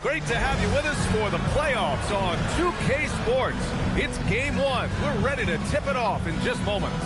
Great to have you with us for the playoffs on 2K Sports. It's game one. We're ready to tip it off in just moments.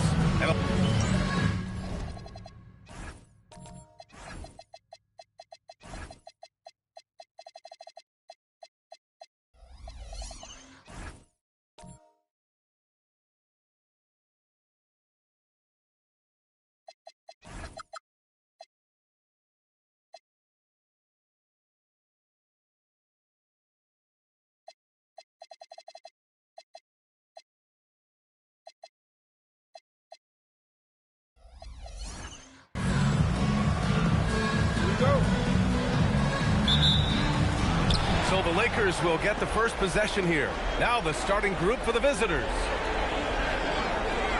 So the Lakers will get the first possession here. Now the starting group for the visitors.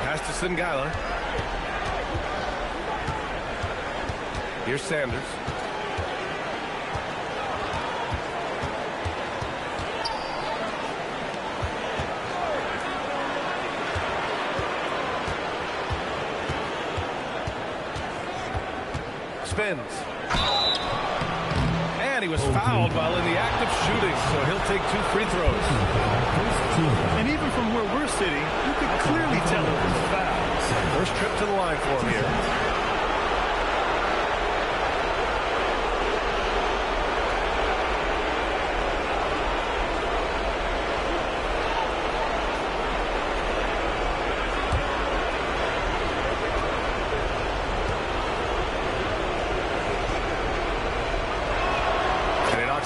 Pass to Singala. Here's Sanders. Spins. And he was fouled while in the act of shooting, so he'll take 2 free throws. And even from where we're sitting, you could clearly tell it was a foul. First trip to the line for him here.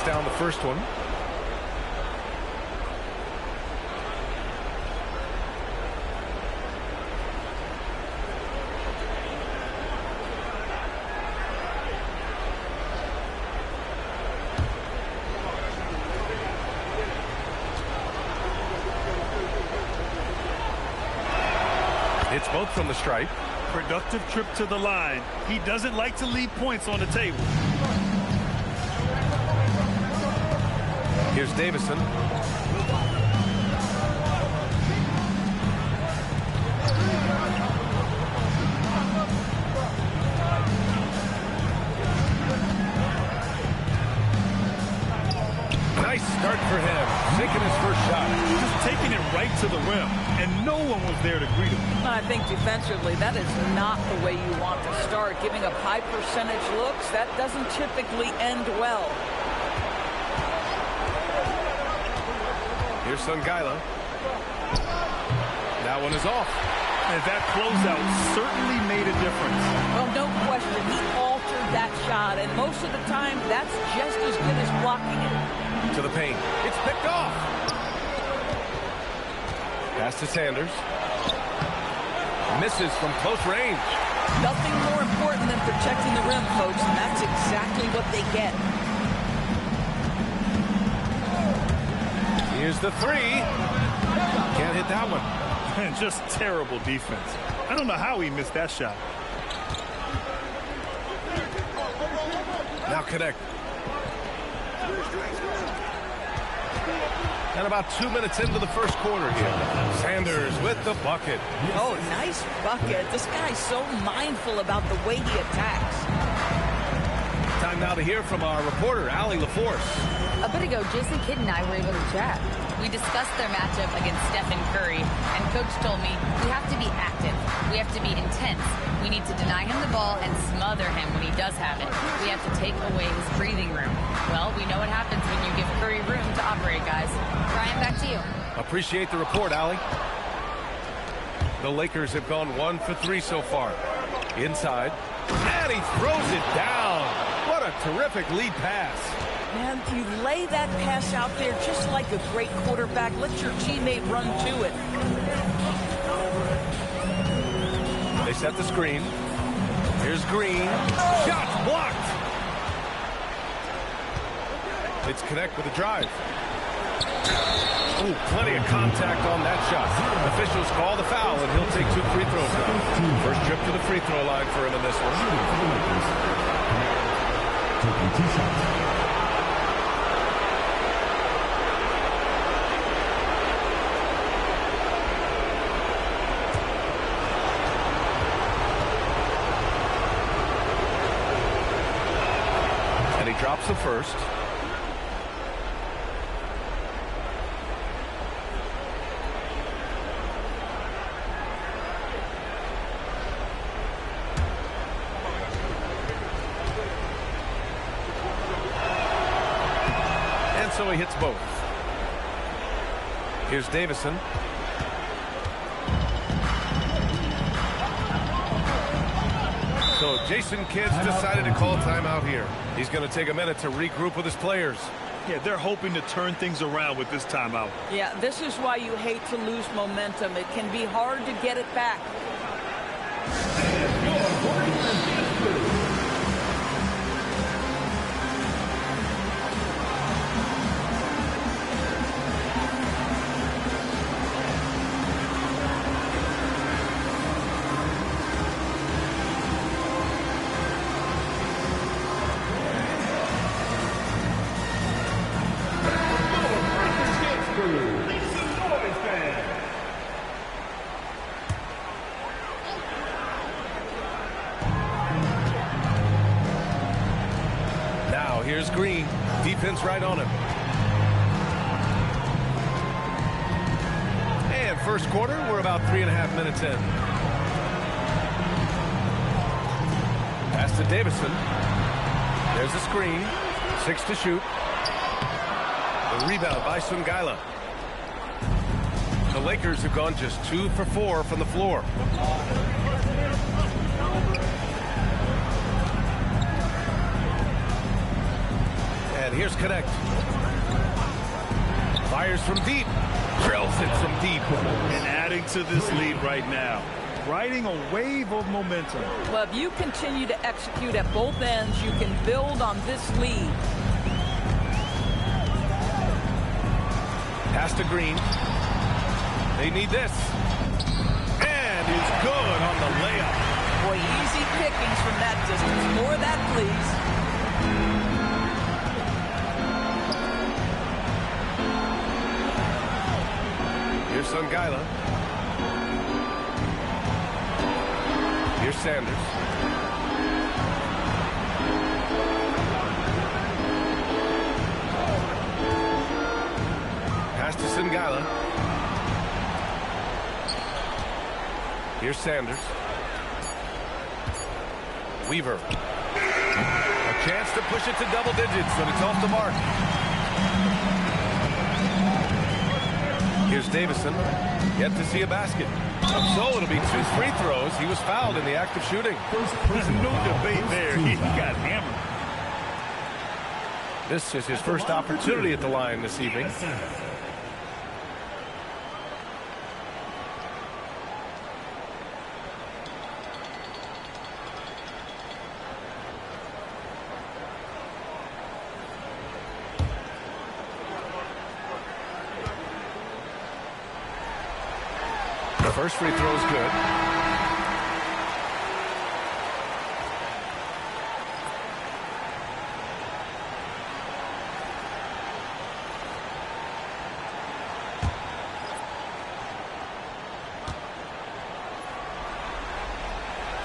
Down the first one. It's both from the stripe. Productive trip to the line. He doesn't like to leave points on the table. Here's Davison. Nice start for him. Taking his first shot. Just taking it right to the rim, and no one was there to greet him. I think defensively, that is not the way you want to start. Giving up high percentage looks, that doesn't typically end well. Here's Sungila. That one is off. And that closeout certainly made a difference. Well, no question. He altered that shot, and most of the time, that's just as good as blocking it. To the paint. It's picked off. Pass to Sanders. Misses from close range. Nothing more important than protecting the rim, folks, and that's exactly what they get. Here's the three. Can't hit that one. And just terrible defense. I don't know how he missed that shot. Now connect. And about 2 minutes into the first quarter here. Sanders with the bucket. Oh, nice bucket. This guy's so mindful about the way he attacks. Time now to hear from our reporter, Allie LaForce. A bit ago, Jason Kidd and I were able to chat. We discussed their matchup against Stephen Curry, and Coach told me we have to be active. We have to be intense. We need to deny him the ball and smother him when he does have it. We have to take away his breathing room. Well, we know what happens when you give Curry room to operate, guys. Brian, back to you. Appreciate the report, Allie. The Lakers have gone 1 for 3 so far. Inside. And he throws it down. What a terrific lead pass. Man, you lay that pass out there just like a great quarterback. Let your teammate run to it. They set the screen. Here's Green. Shot blocked. It's connect with a drive. Ooh, plenty of contact on that shot. Officials call the foul, and he'll take 2 free throws now. First trip to the free throw line for him in this one. Taking 2 shots. And he drops the first. so he hits both. Here's Davison. So Jason Kidd's decided to call timeout here. He's going to take a minute to regroup with his players. Yeah, they're hoping to turn things around with this timeout. Yeah, this is why you hate to lose momentum. It can be hard to get it back. Here's Green. Defense right on him. And first quarter, we're about 3.5 minutes in. Pass to Davison. There's the screen. 6 to shoot. The rebound by Sungaila. The Lakers have gone just 2 for 4 from the floor. And here's Connect. Fires from deep. Drills it from deep. And adding to this lead right now. Riding a wave of momentum. Well, if you continue to execute at both ends, you can build on this lead. Pass to Green. They need this. And is good on the layup. Boy, easy pickings from that distance. More of that, please. Here's Sungaila. Here's Sanders. Pass to Sungaila. Here's Sanders. Weaver. A chance to push it to double digits, but it's off the mark. Here's Davison. Yet to see a basket. So it'll be 2 free throws. He was fouled in the act of shooting. There's no debate there. He got hammered. This is his first opportunity at the line this evening. First free throw is good.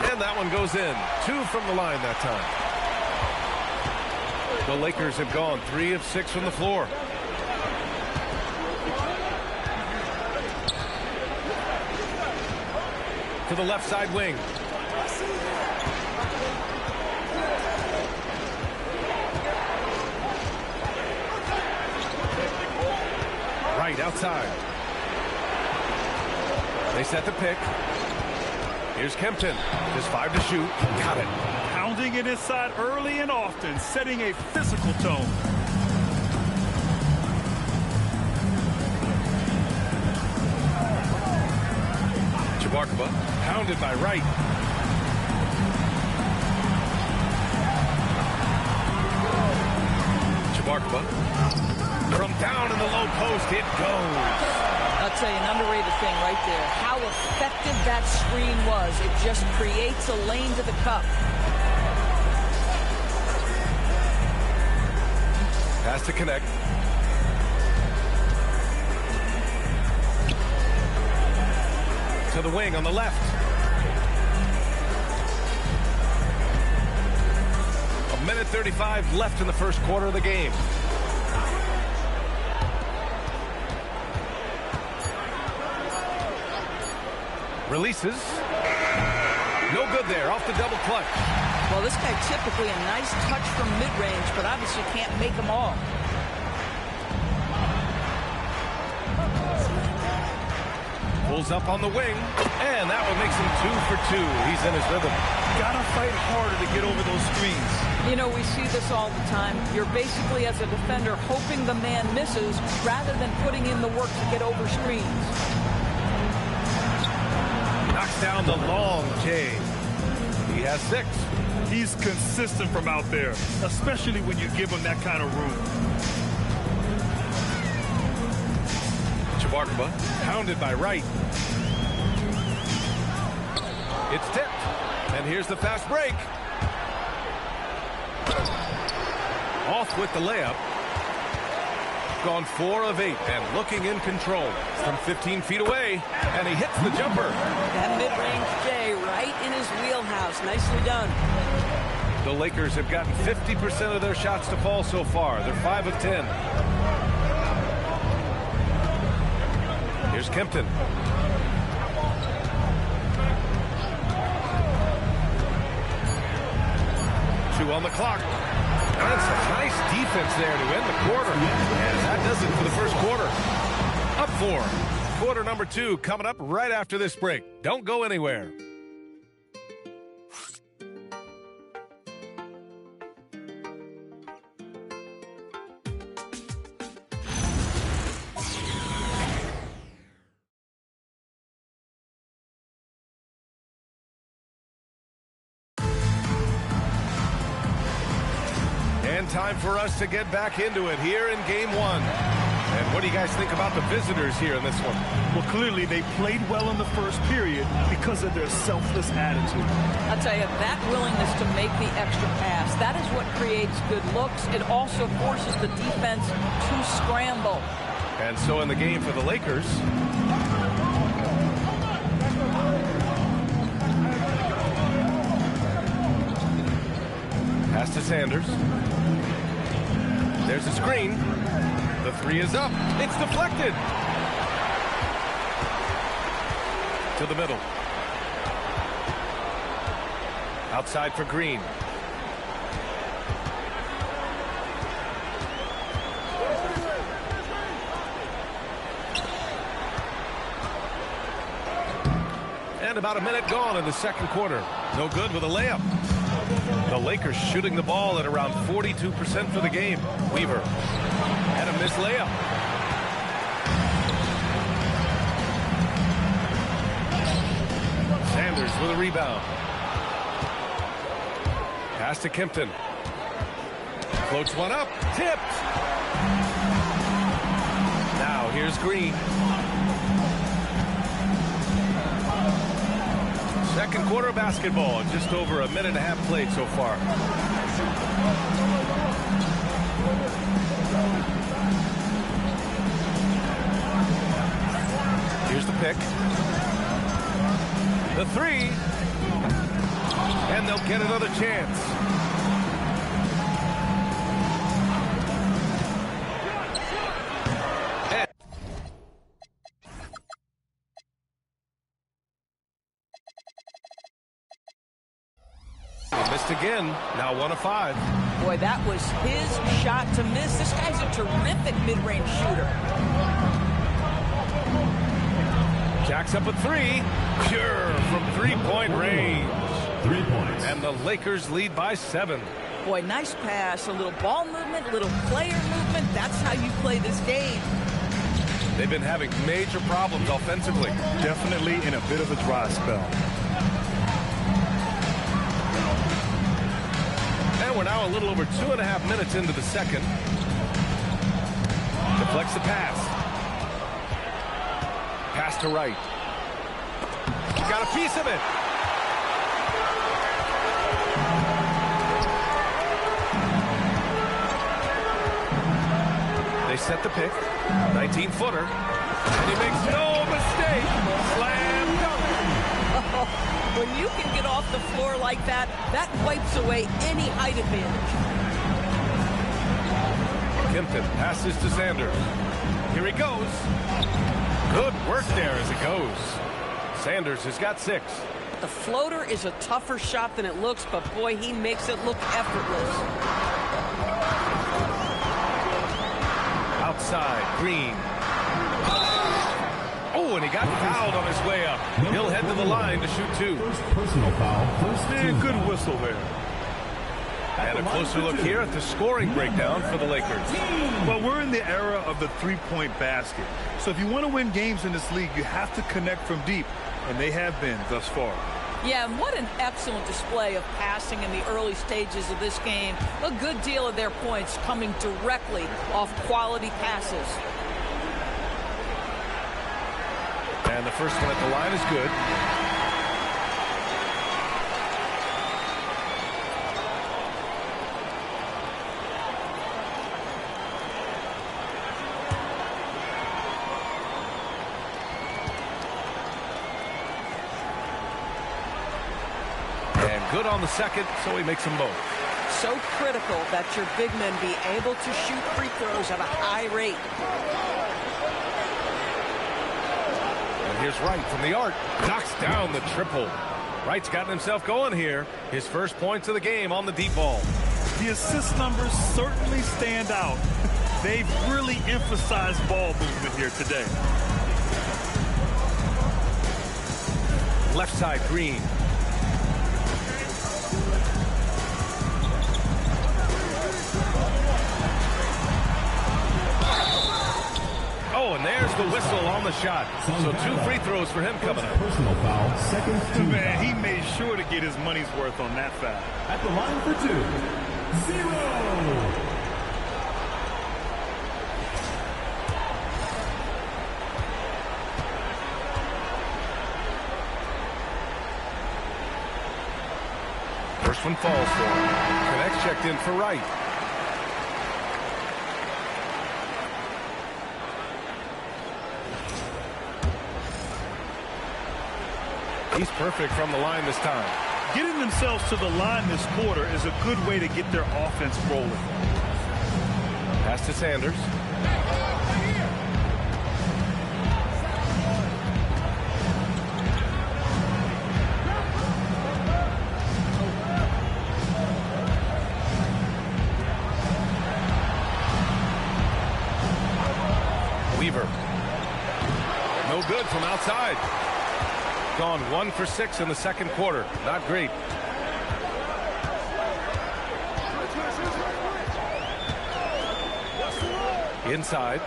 And that one goes in. 2 from the line that time. The Lakers have gone 3 of 6 from the floor. To the left side wing. Right outside. They set the pick. Here's Kempton. Just 5 to shoot. Got it. Pounding it inside early and often, setting a physical tone. Jabarkova, pounded by Wright. Jabarkova, from down in the low post, it goes. I'll tell you an underrated thing right there. How effective that screen was. It just creates a lane to the cup. Pass to Connect. To the wing on the left. A minute 35 left in the first quarter of the game. Releases. No good there. Off the double clutch. Well, this guy typically a nice touch from mid-range, but obviously can't make them all. Pulls up on the wing, and that one makes him 2 for 2. He's in his rhythm. Gotta fight harder to get over those screens. You know, we see this all the time. You're basically, as a defender, hoping the man misses rather than putting in the work to get over screens. Knocks down the long J. He has 6. He's consistent from out there, especially when you give him that kind of room. Chabarkaba pounded by Wright. It's tipped. And here's the fast break. Off with the layup. Gone 4 of 8 and looking in control from 15 feet away. And he hits the jumper. That mid-range J right in his wheelhouse. Nicely done. The Lakers have gotten 50% of their shots to fall so far. They're 5 of 10. Here's Kempton. Two on the clock. And some nice defense there to end the quarter. And that does it for the first quarter. Up 4. Quarter number 2 coming up right after this break. Don't go anywhere. And time for us to get back into it here in game 1. And what do you guys think about the visitors here in this one? Well, clearly they played well in the first period because of their selfless attitude. I'll tell you, that willingness to make the extra pass, that is what creates good looks. It also forces the defense to scramble. And so in the game for the Lakers, pass to Sanders. There's a screen. The 3 is up. It's deflected. To the middle. Outside for Green. And about a minute gone in the second quarter. No good with a layup. The Lakers shooting the ball at around 42% for the game. Weaver. And a missed layup. Sanders with a rebound. Pass to Kempton. Floats one up. Tipped. Now here's Green. Second quarter of basketball. Just over a minute and a half played so far. Here's the pick. The 3. And they'll get another chance. Missed again. Now 1 of 5. Boy, that was his shot to miss. This guy's a terrific mid-range shooter. Jacks up a 3. Pure from 3-point range. 3 points. And the Lakers lead by 7. Boy, nice pass. A little ball movement, a little player movement. That's how you play this game. They've been having major problems offensively. Definitely in a bit of a dry spell. And we're now a little over 2.5 minutes into the second. Deflects the pass. Pass to Wright. Got a piece of it. They set the pick. 19-footer. And he makes no mistake. Slam dunk. When you can get off the floor like that, that wipes away any height advantage. Kempton passes to Sanders. Here he goes. Good work there as it goes. Sanders has got 6. The floater is a tougher shot than it looks, but boy, he makes it look effortless. Outside, Green. Oh, and he got got fouled on his way up. He'll head to the line to shoot 2. First personal foul. Good whistle there. And a closer look here at the scoring breakdown for the Lakers. Well, we're in the era of the three-point basket. So if you want to win games in this league, you have to connect from deep. And they have been thus far. Yeah, and what an excellent display of passing in the early stages of this game. A good deal of their points coming directly off quality passes. And the first one at the line is good. And good on the second, so he makes them both. So critical that your big men be able to shoot free throws at a high rate. And here's Wright from the arc. Knocks down the triple. Wright's gotten himself going here. His first points of the game on the deep ball. The assist numbers certainly stand out. They've really emphasized ball movement here today. Left side, Green. Oh, and there's the whistle on the shot. So 2 free throws for him coming up. Personal foul. Second team Man, foul. he made sure to get his money's worth on that foul. At the line for 2. 0. First one falls for him. Connects checked in for Wright. He's perfect from the line this time. Getting themselves to the line this quarter is a good way to get their offense rolling. Pass to Sanders. Weaver. No good from outside. Gone 1 for 6 in the second quarter. Not great. Inside.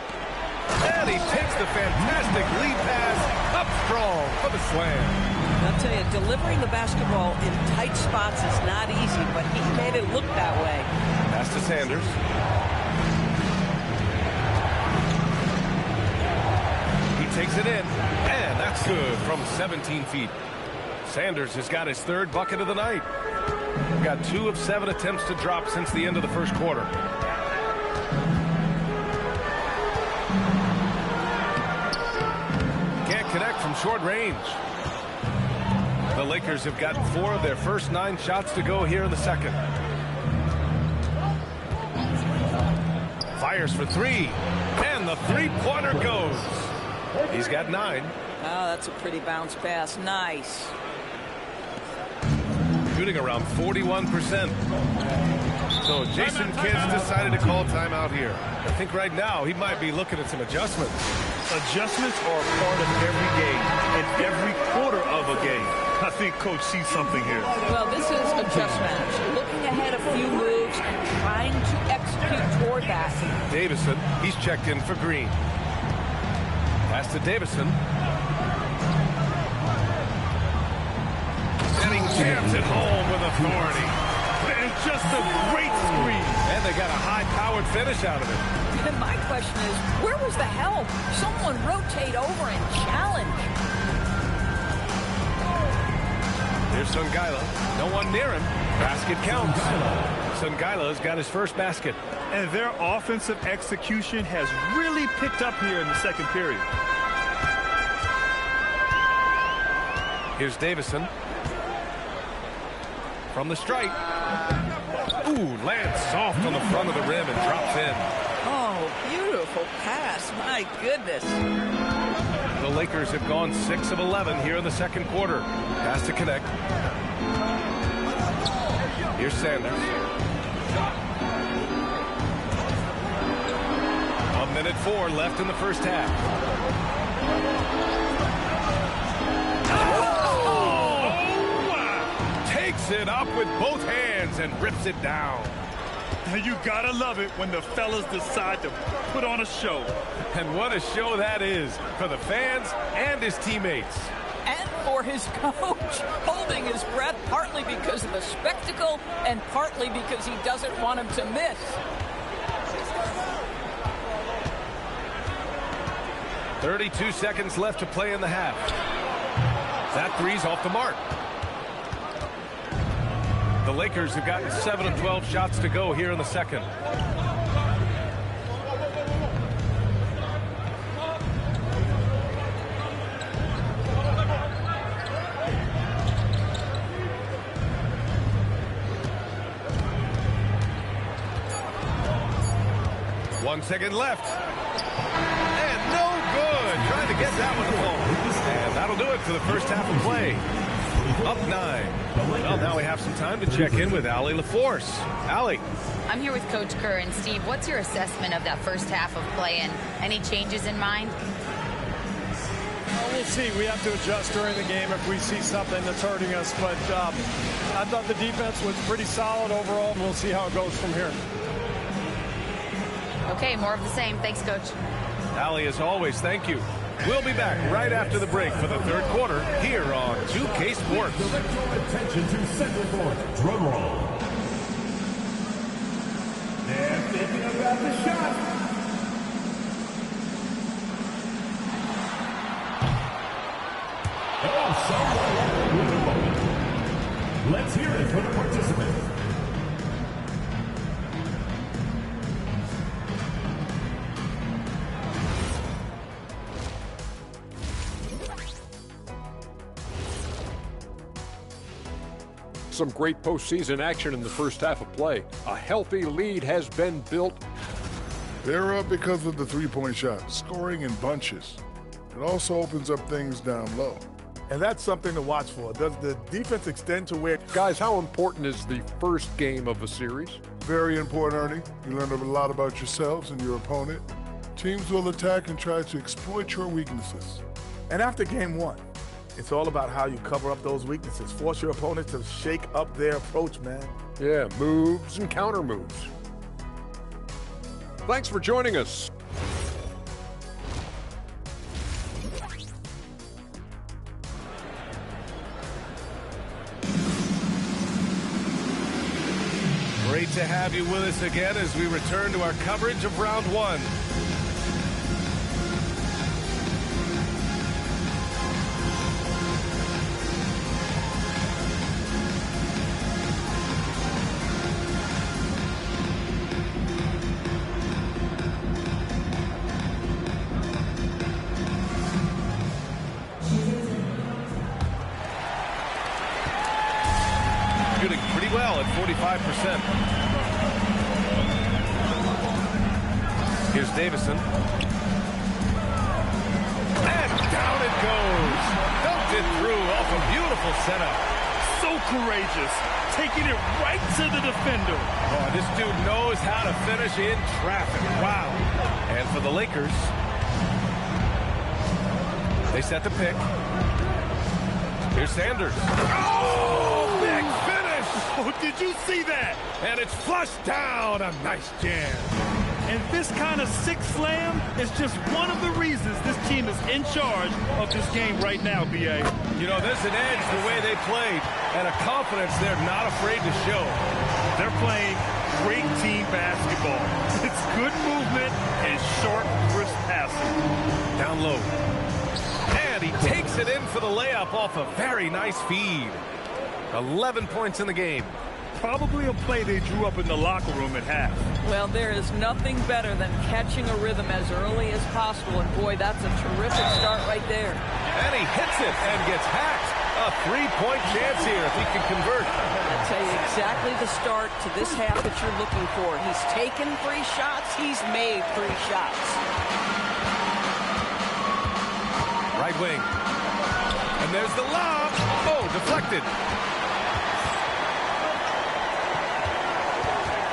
And he takes the fantastic lead pass up strong for the slam. I'll tell you, delivering the basketball in tight spots is not easy, but he made it look that way. Pass to Sanders. Takes it in, and that's good from 17 feet. Sanders has got his 3rd bucket of the night. Got 2 of 7 attempts to drop since the end of the first quarter. Can't connect from short range. The Lakers have gotten 4 of their first 9 shots to go here in the second. Fires for 3, and the 3-pointer goes. He's got 9. Oh, that's a pretty bounce pass. Nice. Shooting around 41%. So Jason Kidd's decided to call timeout here. I think right now he might be looking at some adjustments. Adjustments are a part of every game and every quarter of a game. I think Coach sees something here. Well, this is a chess match. Looking ahead a few moves and trying to execute toward that. Davison, he's checked in for Green. Pass to Davison. And he jams it home with authority. And just a great screen. And they got a high-powered finish out of it. And my question is, where was the help? Someone rotate over and challenge. Here's Sungaila. No one near him. Basket counts. Sungaila's got his first basket. And their offensive execution has really picked up here in the second period. Here's Davison. From the stripe. Ooh, lands soft on the front of the rim and drops in. Oh, beautiful pass. My goodness. The Lakers have gone 6 of 11 here in the second quarter. Has to connect. Here's Sanders. A minute 4 left in the first half. Picks it up with both hands and rips it down. You gotta love it when the fellas decide to put on a show. And what a show that is for the fans and his teammates. And for his coach, holding his breath partly because of the spectacle and partly because he doesn't want him to miss. 32 seconds left to play in the half. That three's off the mark. The Lakers have gotten 7 of 12 shots to go here in the second. One second left. And no good. Trying to get that one to fall. And that'll do it for the first half of play. Up 9. Well, now we have some time to check in with Allie LaForce. Allie. I'm here with Coach Kerr. And Steve, what's your assessment of that first half of play and any changes in mind? Well, we'll see. We have to adjust during the game if we see something that's hurting us. But I thought the defense was pretty solid overall, and we'll see how it goes from here. Okay, more of the same. Thanks, Coach. Allie, as always, thank you. We'll be back right after the break for the third quarter here on 2K Sports. Direct your attention to center court. Drum roll. They're thinking about the shot. Oh, someone with a moment. Let's hear it for the participants. Some great postseason action in the first half of play. A healthy lead has been built. They're up because of the three-point shot, scoring in bunches. It also opens up things down low. And that's something to watch for. Does the defense extend to where... Guys, how important is the first game of a series? Very important, Ernie. You learn a lot about yourselves and your opponent. Teams will attack and try to exploit your weaknesses. And after game one, it's all about how you cover up those weaknesses. Force your opponent to shake up their approach, man. Yeah, moves and counter moves. Thanks for joining us. Great to have you with us again as we return to our coverage of round one. Shooting pretty well at 45%. Here's Davison. And down it goes. Dunked it through off a beautiful setup. So courageous, taking it right to the defender. Oh, this dude knows how to finish in traffic. Wow. And for the Lakers, they set the pick. Here's Sanders. Oh, big finish. Oh, did you see that? And it's flushed down. A nice jam. And this kind of sick slam is just one of the reasons this team is in charge of this game right now, B.A. You know, there's an edge the way they played and a confidence they're not afraid to show. They're playing great team basketball. It's good movement and short, crisp passing. Down low. And he takes it in for the layup off a very nice feed. 11 points in the game. Probably a play they drew up in the locker room at half. Well, there is nothing better than catching a rhythm as early as possible. And, boy, that's a terrific start right there. And he hits it and gets hacked. A three-point chance here if he can convert. I'll tell you exactly the start to this half that you're looking for. He's taken 3 shots. He's made 3 shots. Right wing. And there's the lob. Oh, deflected.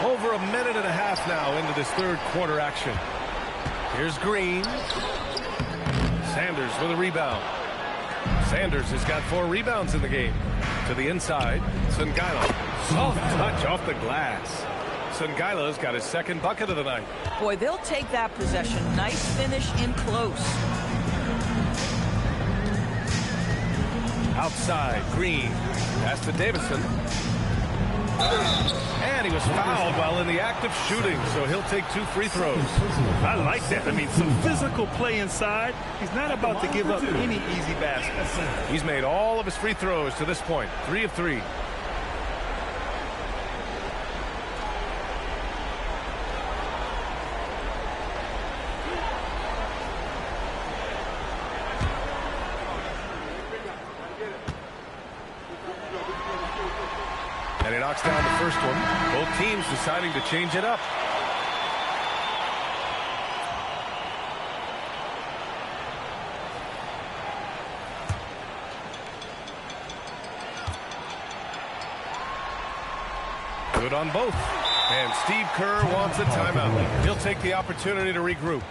Over a minute and a half now into this third quarter action. Here's Green. Sanders with a rebound. Sanders has got 4 rebounds in the game. To the inside, Songaila. Soft touch off the glass. Songaila's got his second bucket of the night. Boy, they'll take that possession. Nice finish in close. Outside, Green. Pass to Davison. And he was fouled while in the act of shooting, so he'll take 2 free throws. I like that. I mean, some physical play inside. He's not about to give up any easy baskets. He's made all of his free throws to this point. 3 of 3. And he knocks down the first one. Both teams deciding to change it up. Good on both. And Steve Kerr wants a timeout. He'll take the opportunity to regroup.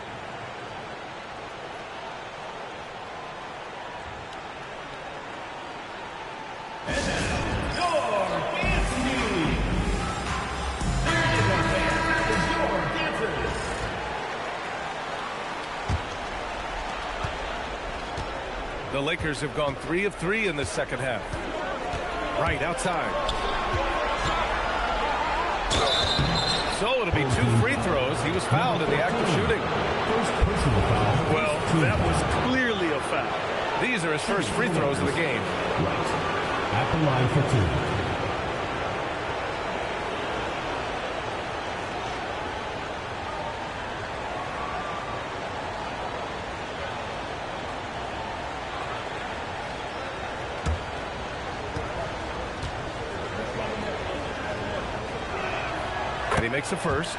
The Lakers have gone 3 of 3 in the second half. Right outside. So it'll be 2 free throws. He was fouled in the act of shooting. Well, that was clearly a foul. These are his first free throws of the game. Right. At the line for 2. He makes a first.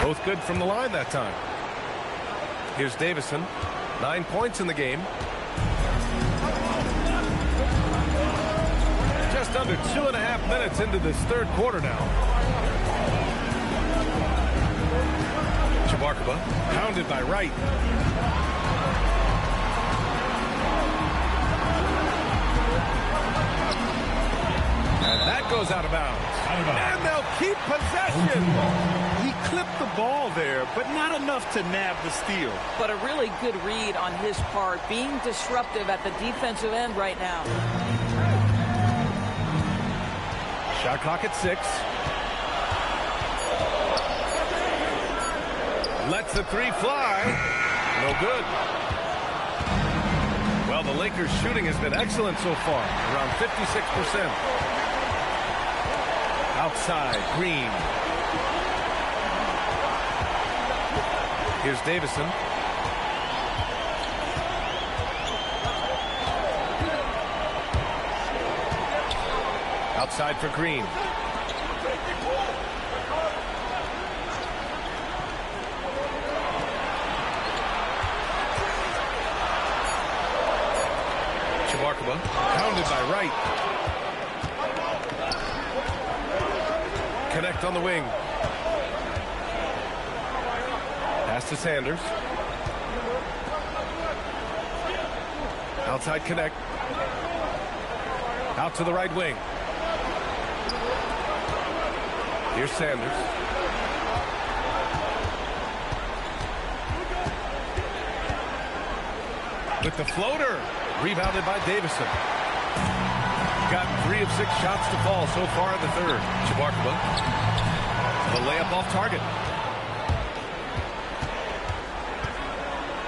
Both good from the line that time. Here's Davison. 9 points in the game. Just under 2.5 minutes into this third quarter now. Chabarkova, pounded by Wright. And that goes out of bounds. And they'll keep possession. He clipped the ball there, but not enough to nab the steal. But a really good read on his part, being disruptive at the defensive end right now. Shot clock at 6. Lets the 3 fly. No good. Well, the Lakers' shooting has been excellent so far, around 56%. Outside, Green. Here's Davison. Outside for Green. Chabarkova, pounded by Wright. Connect on the wing. Pass to Sanders. Outside Connect. Out to the right wing. Here's Sanders. With the floater. Rebounded by Davison. Got 3 of 6 shots to fall so far in the third. Chabarkova. The layup off target.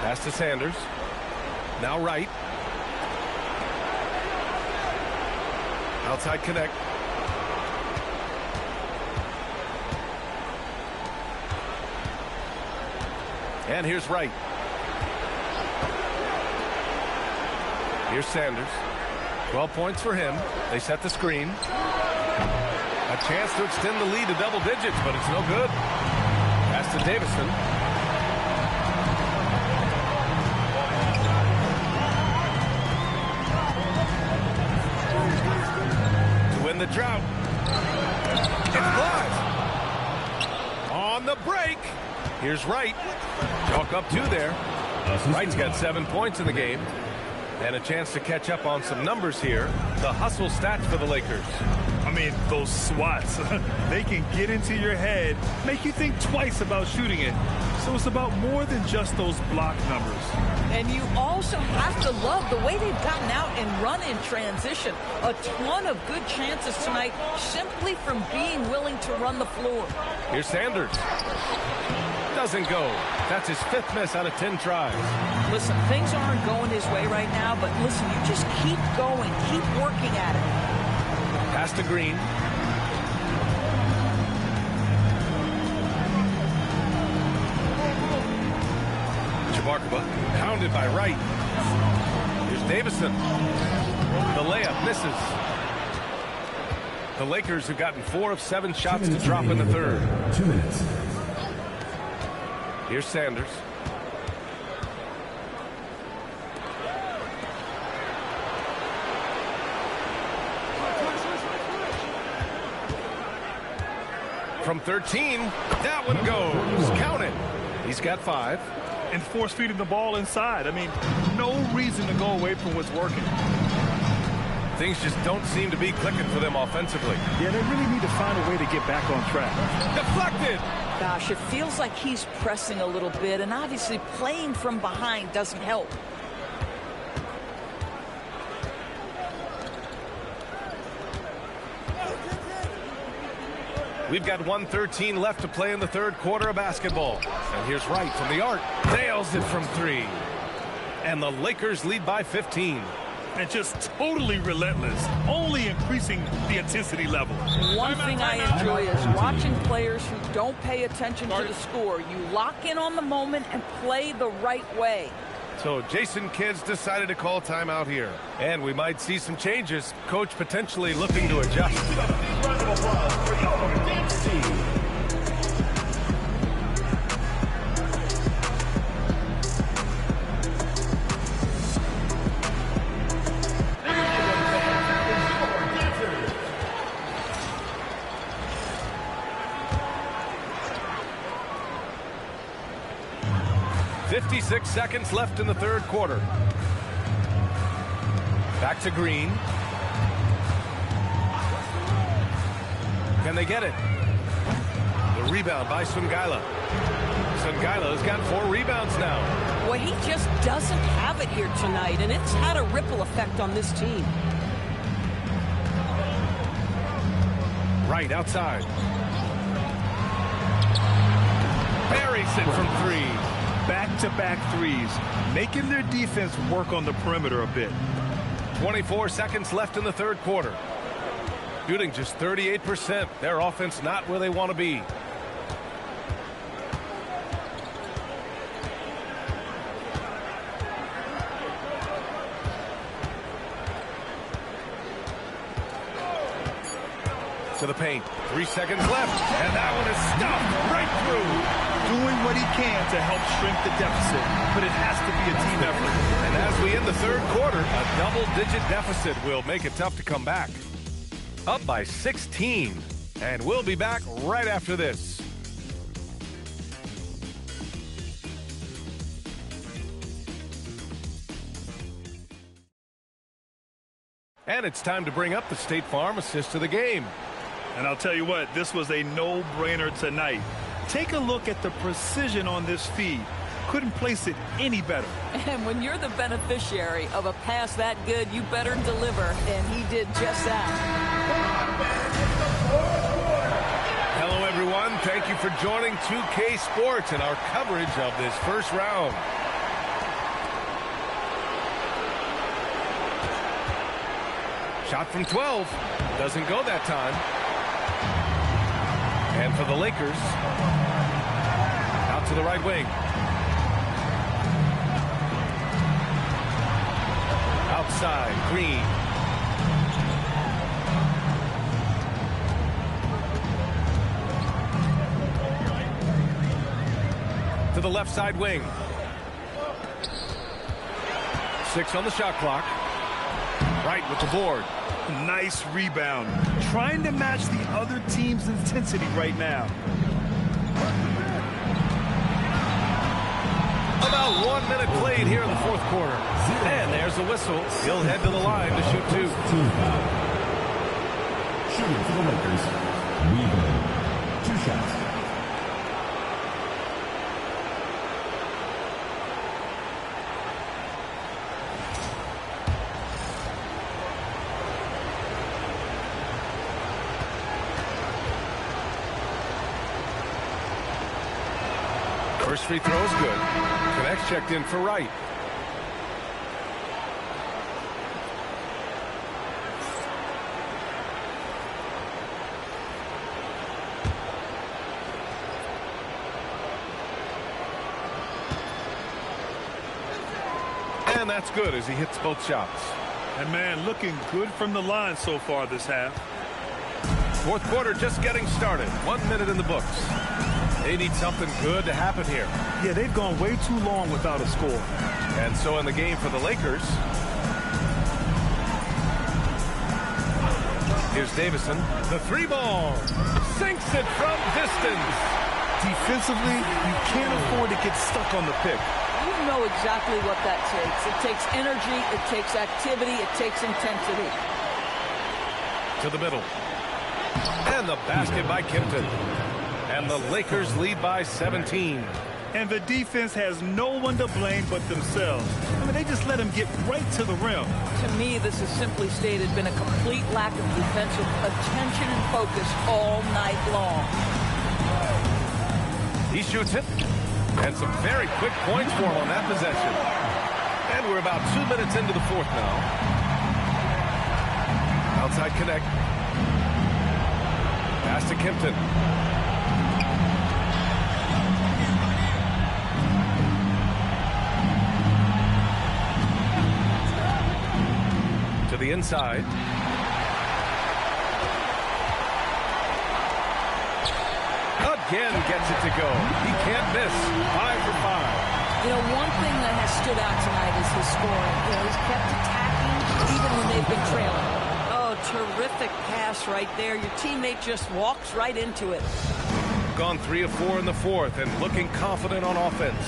Pass to Sanders. Now Wright. Outside Connect. And here's Wright. Here's Sanders. 12 points for him. They set the screen. A chance to extend the lead to double digits, but it's no good. Pass to Davison. the drought. It's blocked. On the break. Here's Wright. Chalk up 2 there. Wright's got 7 points in the game. And a chance to catch up on some numbers here. The hustle stats for the Lakers. I mean, those swats, they can get into your head, make you think twice about shooting it. So it's about more than just those block numbers. And you also have to love the way they've gotten out and run in transition. A ton of good chances tonight simply from being willing to run the floor. Here's Sanders. Doesn't go. That's his 5th miss out of 10 tries. Listen, things aren't going his way right now, but listen, you just keep going, keep working at it. Pass to Green. Jabarkova pounded by Wright. Here's Davison. The layup misses. The Lakers have gotten 4 of 7 shots to drop in the third. 2 minutes. Here's Sanders. From 13, that one goes. Count it. He's got 5. And force feeding the ball inside. I mean, no reason to go away from what's working. Things just don't seem to be clicking for them offensively. Yeah, they really need to find a way to get back on track. Deflected. Gosh, it feels like he's pressing a little bit, and obviously playing from behind doesn't help. We've got 1:13 left to play in the third quarter of basketball. And here's Wright from the arc. Nails it from 3. And the Lakers lead by 15. And just totally relentless, only increasing the intensity level. One thing I enjoy is watching players who don't pay attention to the score. You lock in on the moment and play the right way. So Jason Kidd's decided to call timeout here. And we might see some changes. Coach potentially looking to adjust. Round of applause for your dance team. .56 seconds left in the third quarter. Back to Green. Can they get it? The rebound by Sungaila. Sungaila's got 4 rebounds now. Well, he just doesn't have it here tonight, and it's had a ripple effect on this team. Right outside. Buries it from 3. Back-to-back threes, making their defense work on the perimeter a bit. 24 seconds left in the third quarter. Shooting just 38%. Their offense not where they want to be. To the paint. 3 seconds left. And that one is stuffed right through. Doing what he can to help shrink the deficit, but it has to be a team effort. And as we end the third quarter, a double-digit deficit will make it tough to come back. Up by 16. And we'll be back right after this. And it's time to bring up the State Farm assist of the game. And I'll tell you what, this was a no-brainer tonight. Take a look at the precision on this feed. Couldn't place it any better. And when you're the beneficiary of a pass that good, you better deliver, and he did just that. Hello, everyone. Thank you for joining 2K Sports and our coverage of this first round. Shot from 12. Doesn't go that time. And for the Lakers, out to the right wing. Outside, Green. To the left side wing. 6 on the shot clock. Right with the board. Nice rebound. Trying to match the other team's intensity right now. About 1 minute played here in the fourth quarter. And there's the whistle. He'll head to the line to shoot 2. Shooting for the Lakers, Weaver. 2 shots. First free throw is good. Connects checked in for Wright. And that's good as he hits both shots. And man, looking good from the line so far this half. Fourth quarter just getting started. 1 minute in the books. They need something good to happen here. Yeah, they've gone way too long without a score. And so in the game for the Lakers, here's Davison. The 3-ball. Sinks it from distance. Defensively, you can't afford to get stuck on the pick. You know exactly what that takes. It takes energy, it takes activity, it takes intensity. To the middle. And the basket by Kimpton. And the Lakers lead by 17. And the defense has no one to blame but themselves. I mean, they just let him get right to the rim. To me, this has simply stated been a complete lack of defensive attention and focus all night long. He shoots it. And some very quick points for him on that possession. And we're about 2 minutes into the fourth now. Outside connect. Pass to Kimpton. To the inside. Again gets it to go. He can't miss. 5 for 5. You know, one thing that has stood out tonight is his scoring. You know, he's kept attacking even when they've been trailing. Oh, terrific pass right there. Your teammate just walks right into it. Gone 3 of 4 in the fourth and looking confident on offense.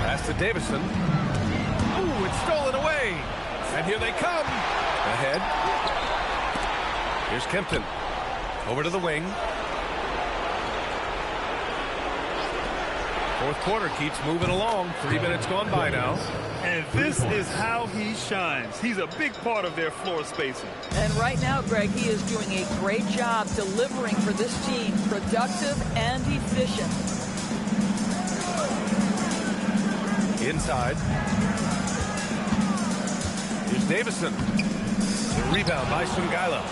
Pass to Davison. Ooh, it's stolen away. And here they come. Ahead. Here's Kimpton. Over to the wing. Fourth quarter keeps moving along. 3 minutes gone by now. And this is how he shines. He's a big part of their floor spacing. And right now, Greg, he is doing a great job delivering for this team. Productive and efficient. Inside. Here's Davison. The rebound by Sungaila.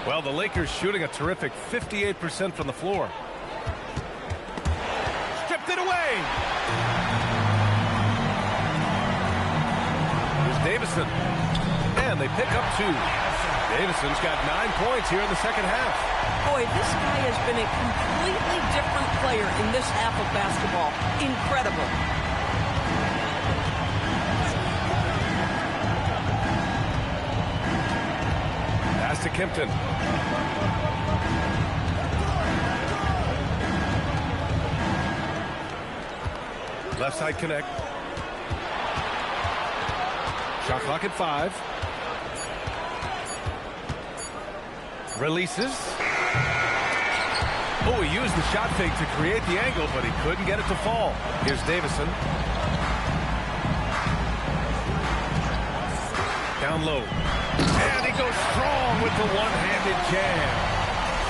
Well, the Lakers shooting a terrific 58% from the floor. Stripped it away. Here's Davison. And they pick up 2. Davison's got 9 points here in the second half. Boy, this guy has been a completely different player in this half of basketball. Incredible. Pass to Kimpton. Left side connect. Shot clock at 5. Releases. Oh, he used the shot fake to create the angle, but he couldn't get it to fall. Here's Davison. Down low. And he goes strong with the one-handed jam.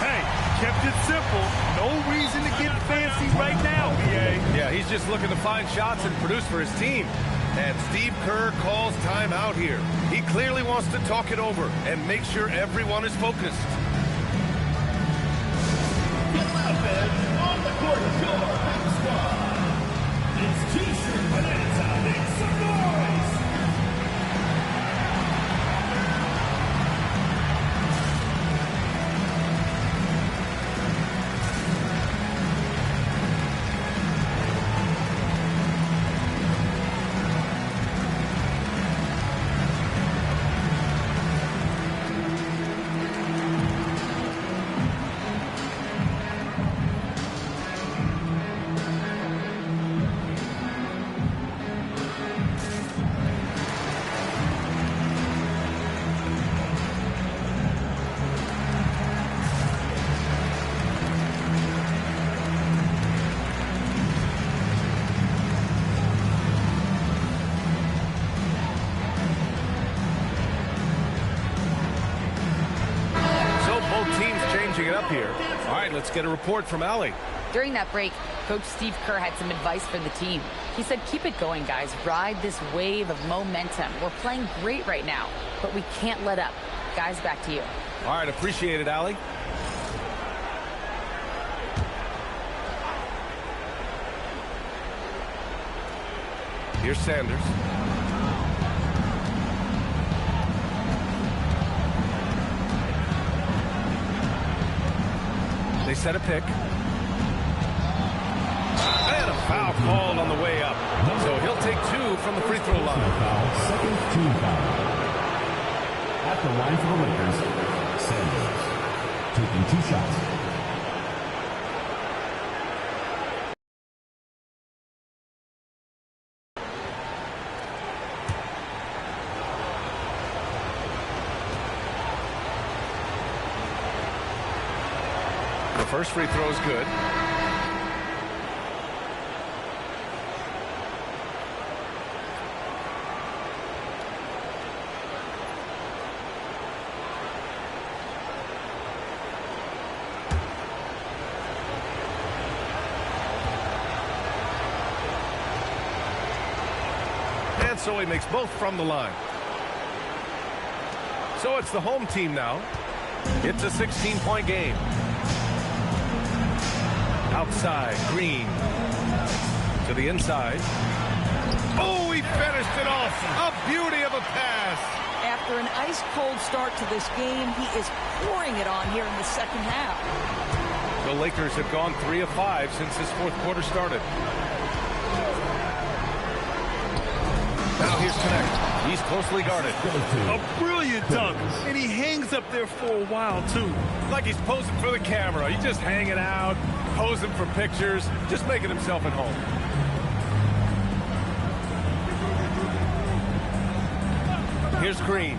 Hey, kept it simple. No reason to get fancy right now, BA. Yeah, he's just looking to find shots and produce for his team. And Steve Kerr calls timeout here. He clearly wants to talk it over and make sure everyone is focused. On the court, your big squad. It's T-shirt Bonanza. Make some noise. let's get a report from Allie. During that break, Coach Steve Kerr had some advice for the team. He said, keep it going, guys. Ride this wave of momentum. We're playing great right now, but we can't let up. Guys, back to you. All right, appreciate it, Allie. Here's Sanders. They set a pick. And a foul called on the way up. So he'll take 2 from the free throw line. Second team foul. At the line for the Lakers, Sanders taking 2 shots. The first free throw is good. And so he makes both from the line. So it's the home team now. It's a 16-point game. Outside, Green to the inside. Oh, he finished it off. A beauty of a pass. After an ice-cold start to this game, he is pouring it on here in the second half. The Lakers have gone 3 of 5 since this fourth quarter started. Now here's Connect. He's closely guarded. A brilliant dunk, and he hangs up there for a while, too. Like he's posing for the camera. He's just hanging out, posing for pictures, just making himself at home. Here's Green.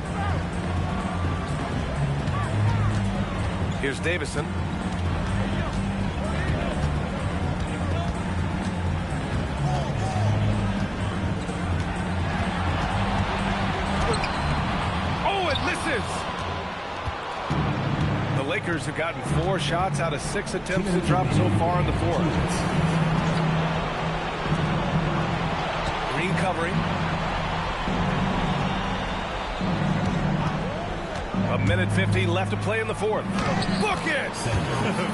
Here's Davison. The Lakers have gotten 4 shots out of 6 attempts to drop so far in the fourth. Green covering. A minute 50 left to play in the fourth. Look it!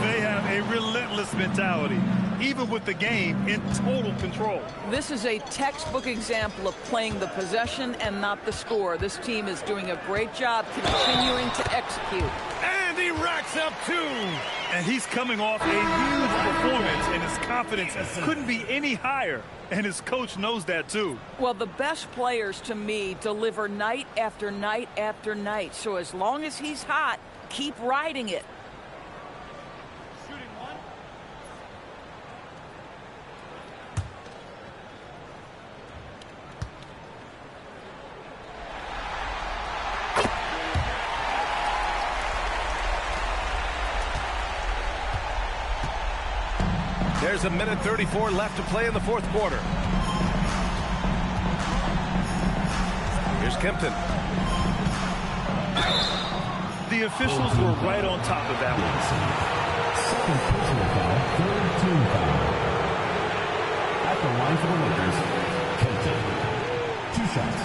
They have a relentless mentality, even with the game in total control. This is a textbook example of playing the possession and not the score. This team is doing a great job continuing to execute. And he racks up 2. And he's coming off a huge performance, and his confidence couldn't be any higher. And his coach knows that, too. Well, the best players, to me, deliver night after night after night. So as long as he's hot, keep riding it. There's a minute 34 left to play in the fourth quarter. Here's Kempton. The officials were right on top of that one. Second personal foul, third team foul. At the line for the Lakers, Kempton. 2 shots.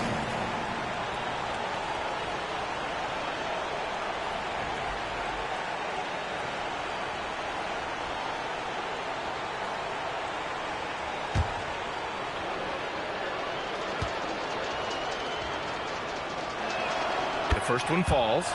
First one falls.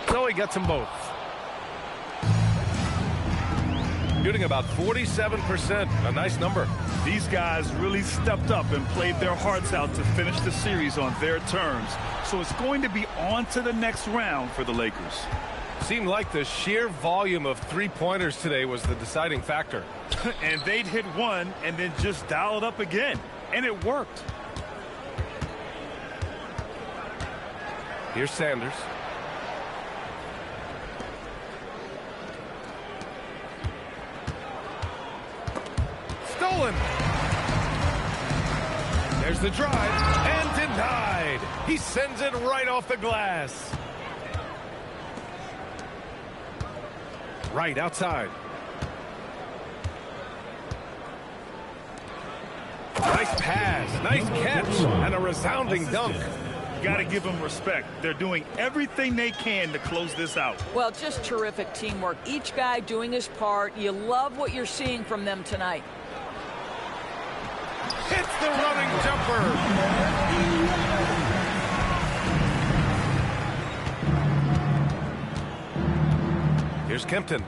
So he gets them both. Shooting about 47%, a nice number. These guys really stepped up and played their hearts out to finish the series on their terms. So it's going to be on to the next round for the Lakers. Seemed like the sheer volume of 3-pointers today was the deciding factor. And they'd hit one and then just dial it up again. And it worked. Here's Sanders. Stolen. There's the drive, and denied. He sends it right off the glass. Right outside. Nice pass, nice catch, and a resounding dunk. You got to give them respect. They're doing everything they can to close this out. Well, just terrific teamwork. Each guy doing his part. You love what you're seeing from them tonight. Hits the running jumper. Here's Kempton.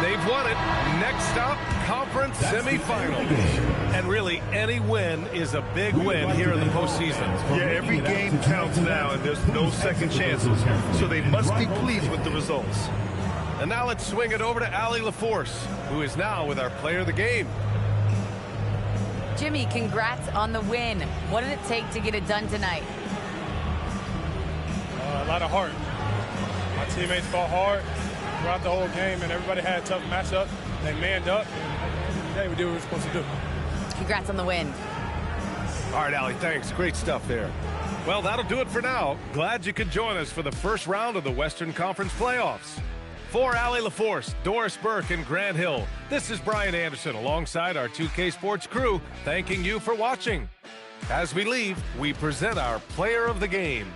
They've won it. Next stop, conference semifinals. And really, any win is a big win here in the postseason. Yeah, every game counts now, and there's no second chances. So they must be pleased with the results. And now let's swing it over to Allie LaForce, who is now with our player of the game. Jimmy, congrats on the win. What did it take to get it done tonight? A lot of heart. My teammates fought hard throughout the whole game, and everybody had a tough matchup. They manned up, and today we did what we were supposed to do. Congrats on the win. All right, Allie, thanks. Great stuff there. Well, that'll do it for now. Glad you could join us for the first round of the Western Conference playoffs. For Allie LaForce, Doris Burke, and Grant Hill, this is Brian Anderson alongside our 2K Sports crew, thanking you for watching. As we leave, we present our player of the game.